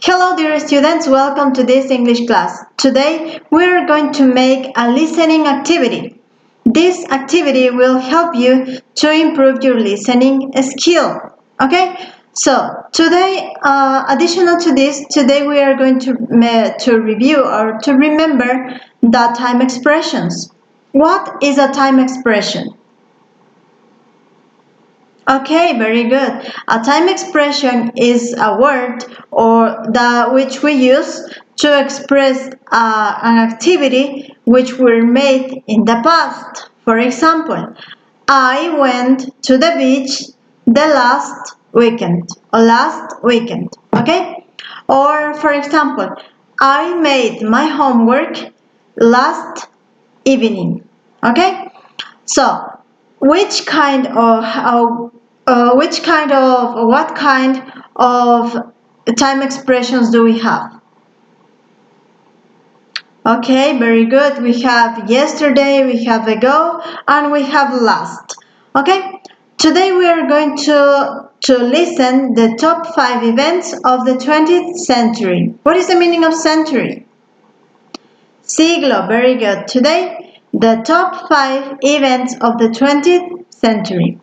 Hello dear students, welcome to this English class. Today we are going to make a listening activity. This activity will help you to improve your listening skill. Okay? So today, additional to this, today we are going to review or to remember the time expressions. What is a time expression? Okay, very good. A time expression is a word which we use to express an activity which were made in the past. For example, I went to the beach the last weekend or last weekend. Okay? Or for example, I made my homework last evening. Okay? So, what kind of time expressions do we have? Okay, very good. We have yesterday, we have ago, and we have last. Okay, today we are going to listen the top 5 events of the 20th century. What is the meaning of century? Siglo, very good. Today, the top 5 events of the 20th century.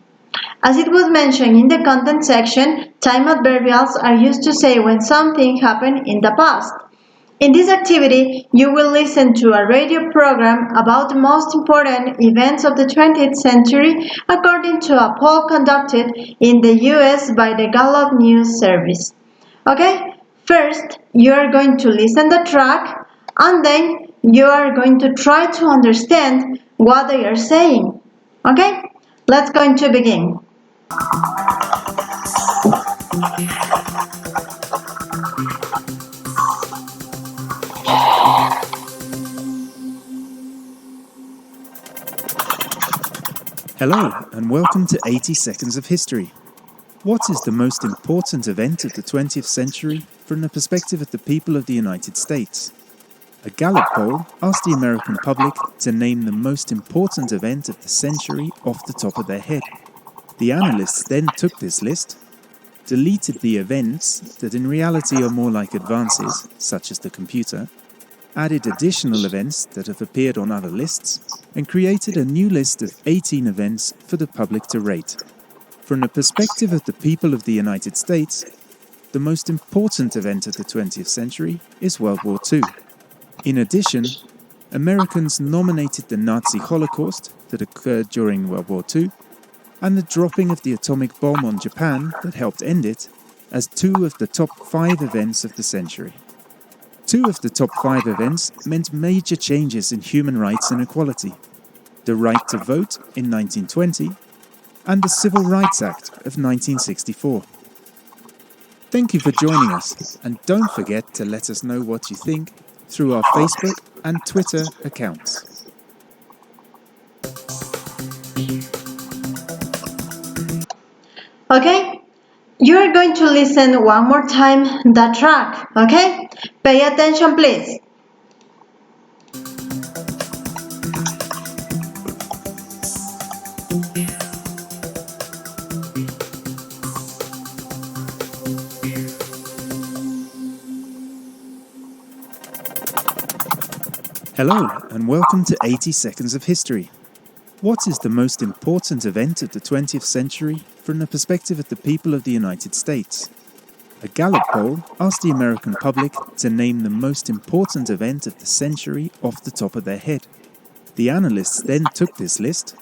As it was mentioned in the content section, time adverbials are used to say when something happened in the past. In this activity, you will listen to a radio program about the most important events of the 20th century according to a poll conducted in the US by the Gallup News Service. Okay? First, you are going to listen the track and then you are going to try to understand what they are saying. Okay? Let's going to begin. Hello and welcome to 80 Seconds of History. What is the most important event of the 20th century from the perspective of the people of the United States? A Gallup poll asked the American public to name the most important event of the century off the top of their head. The analysts then took this list, deleted the events that in reality are more like advances, such as the computer, added additional events that have appeared on other lists, and created a new list of 18 events for the public to rate. From the perspective of the people of the United States, the most important event of the 20th century is World War II. In addition, Americans nominated the Nazi Holocaust that occurred during World War II and the dropping of the atomic bomb on Japan that helped end it as 2 of the top 5 events of the century. 2 of the top 5 events meant major changes in human rights and equality: the right to vote in 1920 and the Civil Rights Act of 1964. Thank you for joining us, and don't forget to let us know what you think through our Facebook and Twitter accounts. Okay? You are going to listen one more time the track, okay? Pay attention, please. Hello, and welcome to 80 Seconds of History. What is the most important event of the 20th century from the perspective of the people of the United States? A Gallup poll asked the American public to name the most important event of the century off the top of their head. The analysts then took this list,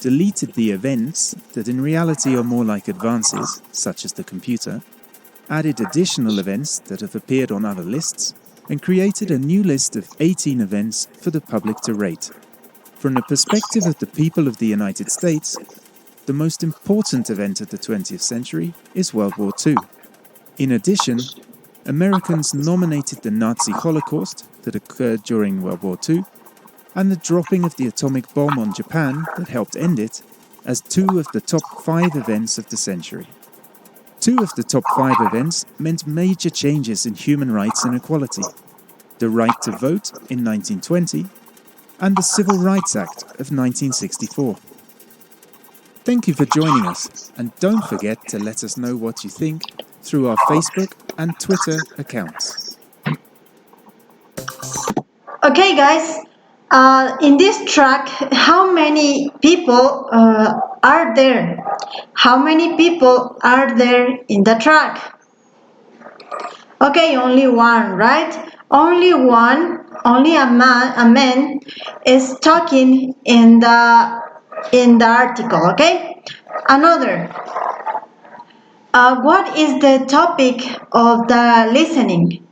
deleted the events that in reality are more like advances, such as the computer, added additional events that have appeared on other lists, and created a new list of 18 events for the public to rate. From the perspective of the people of the United States, the most important event of the 20th century is World War II. In addition, Americans nominated the Nazi Holocaust that occurred during World War II and the dropping of the atomic bomb on Japan that helped end it as 2 of the top 5 events of the century. 2 of the top 5 events meant major changes in human rights and equality: the right to vote in 1920 and the Civil Rights Act of 1964. Thank you for joining us, and don't forget to let us know what you think through our Facebook and Twitter accounts. Okay, guys, in this track, how many people are there? How many people are there in the track? Okay, only one, right? Only one, only a man is talking in the article, okay? Another. What is the topic of the listening?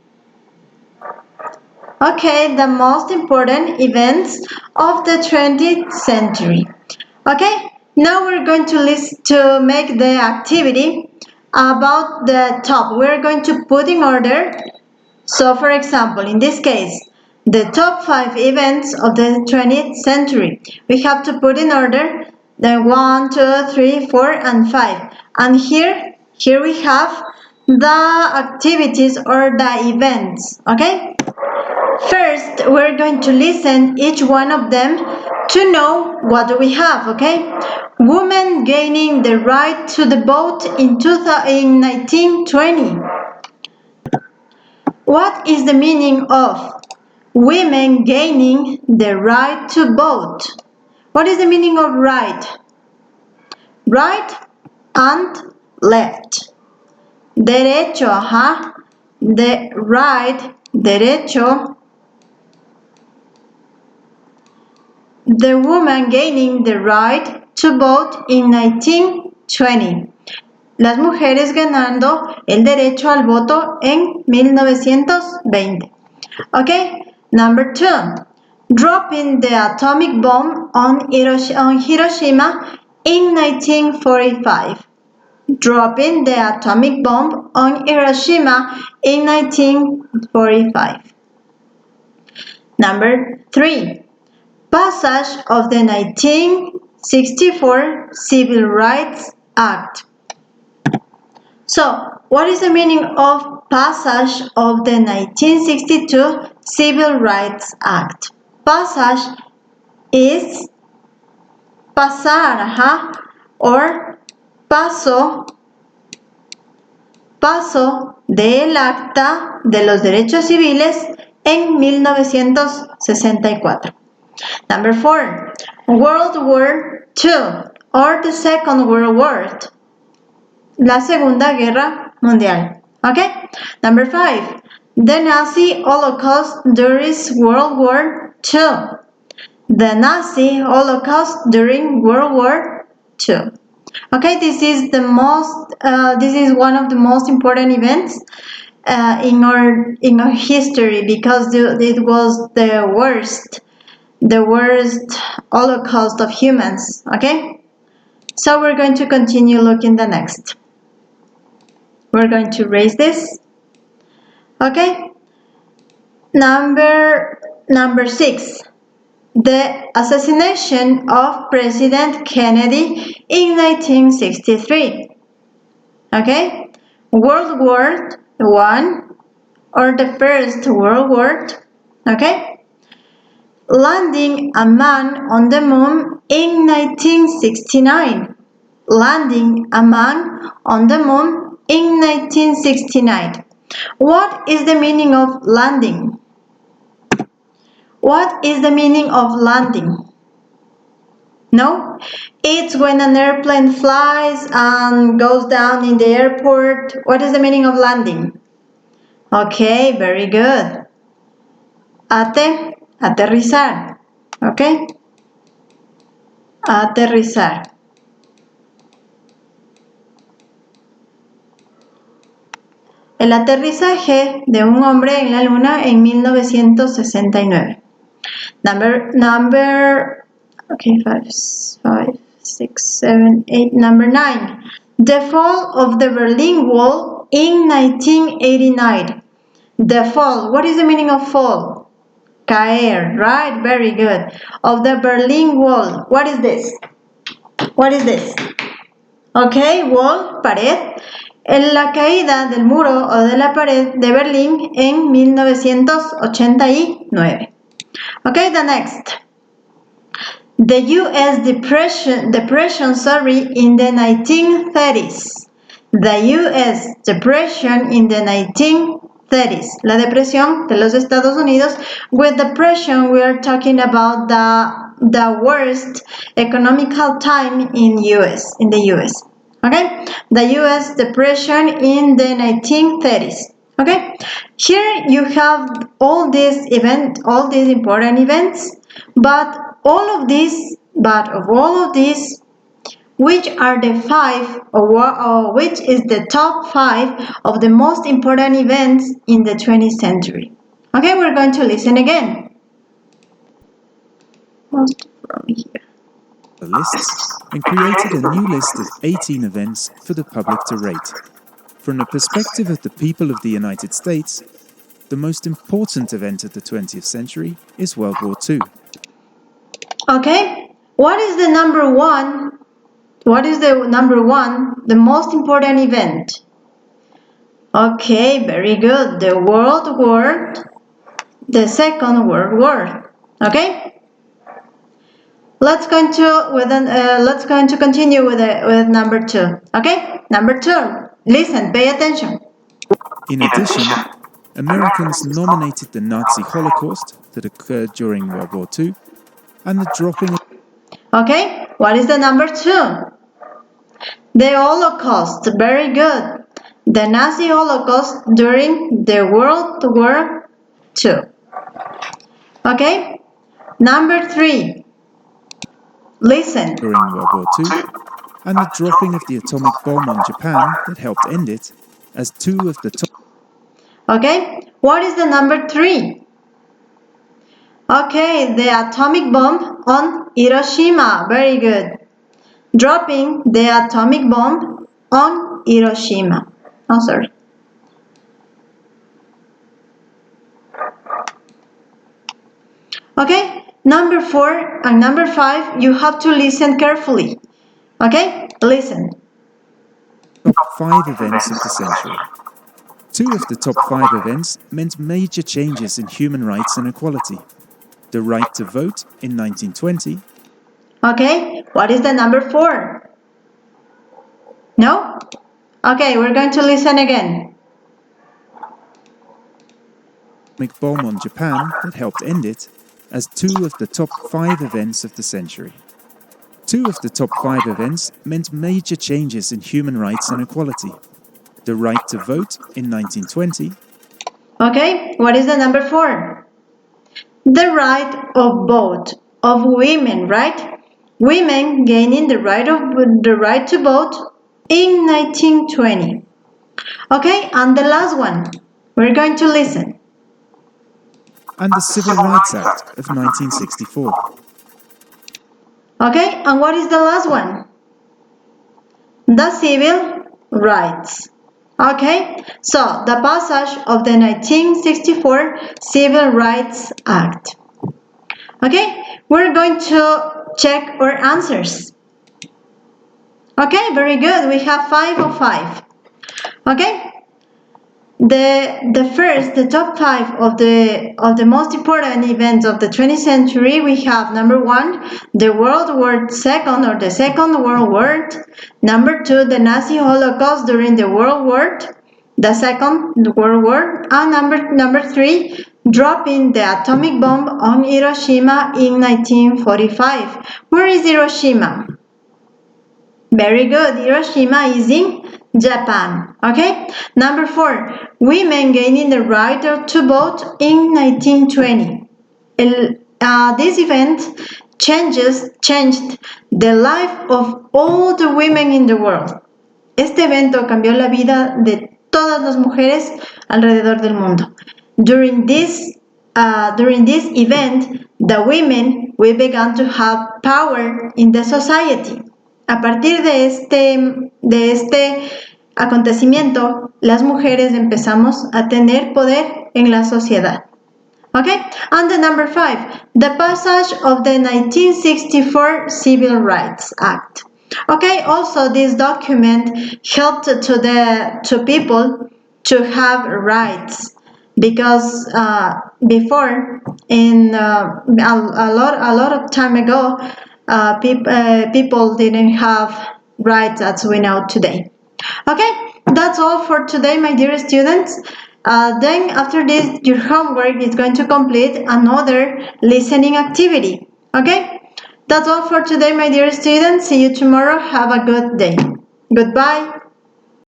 Okay, the most important events of the 20th century. Okay, now we're going to make the activity about the top. We're going to put in order. So, for example, in this case, the top 5 events of the 20th century. We have to put in order the 1, 2, 3, 4, and 5. And here we have the activities or the events. Okay? First, we're going to listen each one of them to know what do we have, okay? Women gaining the right to the vote in 1920. What is the meaning of women gaining the right to vote? What is the meaning of right? Right and left. Derecho, ajá. The right, derecho. The woman gaining the right to vote in 1920. Las mujeres ganando el derecho al voto en 1920. Okay, number 2. Dropping the atomic bomb on Hiroshima in 1945. Dropping the atomic bomb on Hiroshima in 1945. Number 3. Passage of the 1964 Civil Rights Act. So, what is the meaning of passage of the 1962 Civil Rights Act? Passage is pasar, or paso del Acta de los Derechos Civiles en 1964. Number 4. World War II or the Second World War. La Segunda Guerra Mundial. Okay? Number 5. The Nazi Holocaust during World War II. The Nazi Holocaust during World War II. Okay, this is one of the most important events in our history, because it was the worst Holocaust of humans. Okay, so we're going to continue looking the next. We're going to erase this. Okay, number 6. The assassination of President Kennedy in 1963. Okay, World War I or the First World War. Okay, landing a man on the moon in 1969. Landing a man on the moon in 1969. What is the meaning of landing? What is the meaning of landing? No? It's when an airplane flies and goes down in the airport. What is the meaning of landing? Okay, very good. Aterrizar. Okay? Aterrizar. El aterrizaje de un hombre en la luna en 1969. Number okay, 5, 6, 7, 8. Number 9. The fall of the Berlin Wall in 1989. The fall. What is the meaning of fall? Caer, right? Very good. Of the Berlin Wall. What is this? What is this? Okay, wall, pared. En la caída del muro o de la pared de Berlín en 1989. Okay, the next. The U.S. depression in the 1930s. The U.S. Depression in the 1930s. La depresión de los Estados Unidos. With depression, we are talking about the worst economical time in the U.S. Okay, the U.S. Depression in the 1930s. Okay, here you have all these important events, but of all of these, which are the five, or which is the top five of the most important events in the 20th century? Okay, we're going to listen again. Most from here. The lists and created a new list of 18 events for the public to rate. From the perspective of the people of the United States, the most important event of the 20th century is World War II. Okay, what is the number one? What is the number one, the most important event? Okay, very good. The Second World War. Okay. Let's going to continue with number two. Okay, number two. Listen, pay attention. In addition, Americans nominated the Nazi Holocaust that occurred during World War II and the dropping of... Okay, what is the number two? The Holocaust. Very good. The Nazi Holocaust during the World War II. Okay, number three. Listen. during World War II and the dropping of the atomic bomb on Japan that helped end it as two of the top... Okay, what is the number three? Okay, the atomic bomb on Hiroshima. Very good. Dropping the atomic bomb on Hiroshima. Oh, sorry. Okay, number four and number five, you have to listen carefully. Okay, listen. top five events of the century. Two of the top five events meant major changes in human rights and equality. The right to vote in 1920. Okay, what is the number four? No? Okay, we're going to listen again. Atomic bomb on Japan that helped end it as two of the top five events of the century. Two of the top five events meant major changes in human rights and equality. The right to vote in 1920. Okay, what is the number four? The right of vote of women, right? Women gaining the right to vote in 1920. Okay, and the last one, we're going to listen. And the Civil Rights Act of 1964. Okay, and what is the last one? The civil rights. Okay, so the passage of the 1964 Civil Rights Act. Okay, we're going to check our answers. Okay, very good. We have 5 of 5. Okay, the top 5 of the most important events of the 20th century, we have number 1, the World War II or the Second World War. Number 2, the Nazi Holocaust during the the Second World War, and number 3, dropping the atomic bomb on Hiroshima in 1945. Where is Hiroshima? Very good. Hiroshima is in Japan. Okay. Number 4, women gaining the right to vote in 1920. This event changed the life of all the women in the world. Este evento cambió la vida de todas las mujeres alrededor del mundo. During this event, the women we began to have power in the society. A partir de este acontecimiento, las mujeres empezamos a tener poder en la sociedad. Okay, and the number 5, the passage of the 1964 Civil Rights Act. Okay, also this document helped to people to have rights, because before, in a lot of time ago, people didn't have rights as we know today. Okay, that's all for today, my dear students. Then after this, your homework is going to complete another listening activity. Okay, that's all for today, my dear students. See you tomorrow. Have a good day. Goodbye.